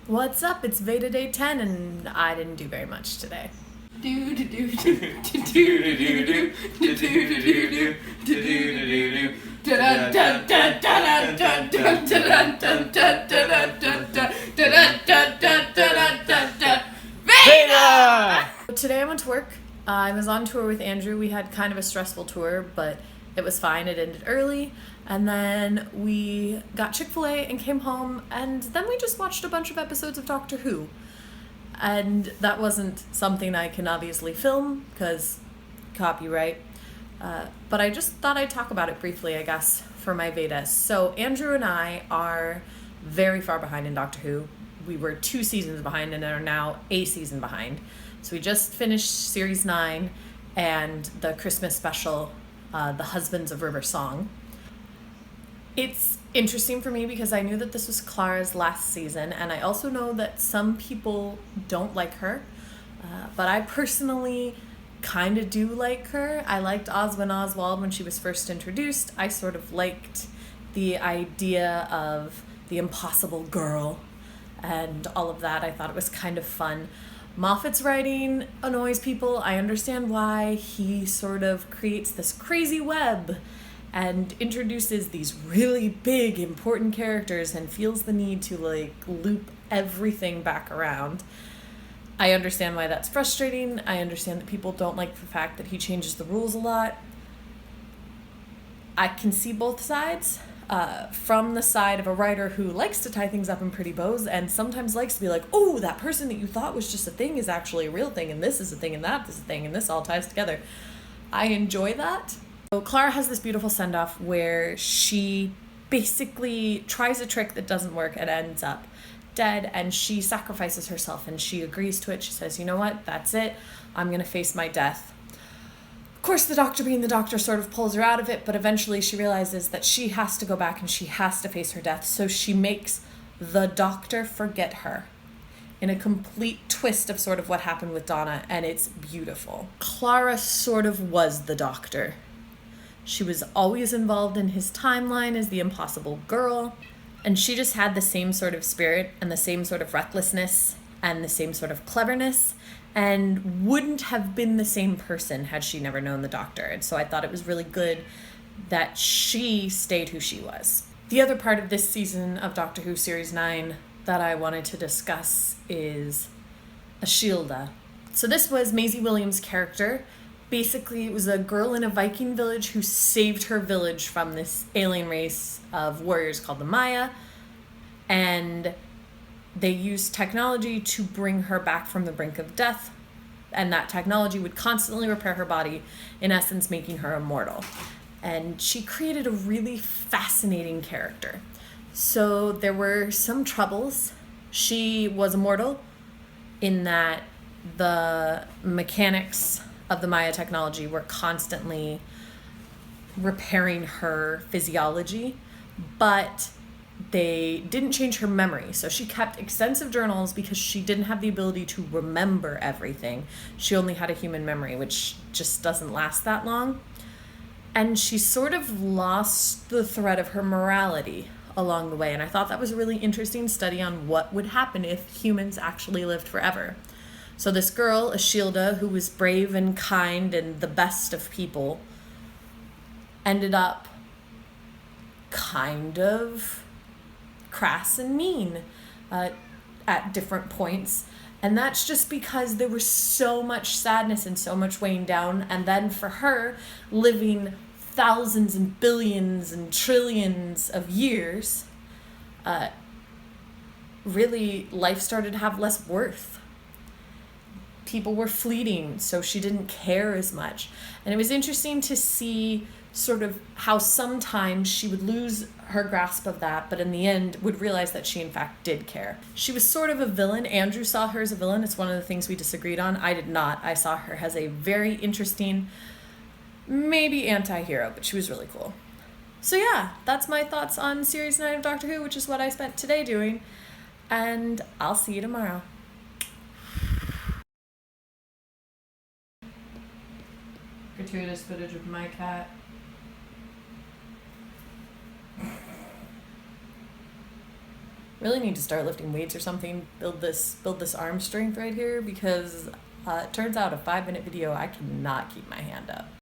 What's up? It's VEDA Day 10 and I didn't do very much today. VEDA! Today I went to work. I was on tour with Andrew. We had kind of a stressful tour, but it was fine. It ended early. And then we got Chick-fil-A and came home, and then we just watched a bunch of episodes of Doctor Who. And that wasn't something I can obviously film, because copyright. But I just thought I'd talk about it briefly, I guess, for my VEDA. So Andrew and I are very far behind in Doctor Who. We were 2 seasons behind and are now a season behind. So we just finished Series 9 and the Christmas special, The Husbands of River Song. It's interesting for me because I knew that this was Clara's last season, and I also know that some people don't like her, but I personally kind of do like her. I liked Oswin Oswald when she was first introduced. I sort of liked the idea of the impossible girl and all of that. I thought it was kind of fun. Moffat's writing annoys people. I understand why. He sort of creates this crazy web and introduces these really big, important characters and feels the need to, loop everything back around. I understand why that's frustrating. I understand that people don't like the fact that he changes the rules a lot. I can see both sides. From the side of a writer who likes to tie things up in pretty bows and sometimes likes to be like, oh, that person that you thought was just a thing is actually a real thing, and this is a thing, and that is a thing, and this all ties together. I enjoy that. So Clara has this beautiful send-off where she basically tries a trick that doesn't work and ends up dead, and she sacrifices herself and she agrees to it. She says, you know what, that's it. I'm going to face my death. Of course, the Doctor, being the Doctor, sort of pulls her out of it, but eventually she realizes that she has to go back and she has to face her death, so she makes the Doctor forget her in a complete twist of sort of what happened with Donna, and it's beautiful. Clara sort of was the Doctor. She was always involved in his timeline as the impossible girl, and she just had the same sort of spirit and the same sort of recklessness and the same sort of cleverness, and wouldn't have been the same person had she never known the Doctor. And so I thought it was really good that she stayed who she was. The other part of this season of Doctor Who Series 9 that I wanted to discuss is Ashilda. So this was Maisie Williams' character. Basically, it was a girl in a Viking village who saved her village from this alien race of warriors called the Maya, and they used technology to bring her back from the brink of death, and that technology would constantly repair her body, in essence making her immortal. And she created a really fascinating character. So there were some troubles. She was immortal in that the mechanics of the Maya technology were constantly repairing her physiology, but they didn't change her memory. So she kept extensive journals because she didn't have the ability to remember everything. She only had a human memory, which just doesn't last that long. And she sort of lost the thread of her morality along the way. And I thought that was a really interesting study on what would happen if humans actually lived forever. So this girl, Ashilda, who was brave and kind and the best of people, ended up kind of crass and mean at different points. And that's just because there was so much sadness and so much weighing down. And then for her, living thousands and billions and trillions of years, really life started to have less worth. People were fleeting, so she didn't care as much. And it was interesting to see sort of how sometimes she would lose her grasp of that, but in the end would realize that she in fact did care. She was sort of a villain. Andrew saw her as a villain. It's one of the things we disagreed on. I did not. I saw her as a very interesting, maybe anti-hero, but she was really cool. So yeah, that's my thoughts on Series 9 of Doctor Who, which is what I spent today doing. And I'll see you tomorrow. Gratuitous footage of my cat. Really need to start lifting weights or something. Build this arm strength right here, because it turns out a 5-minute video I cannot keep my hand up.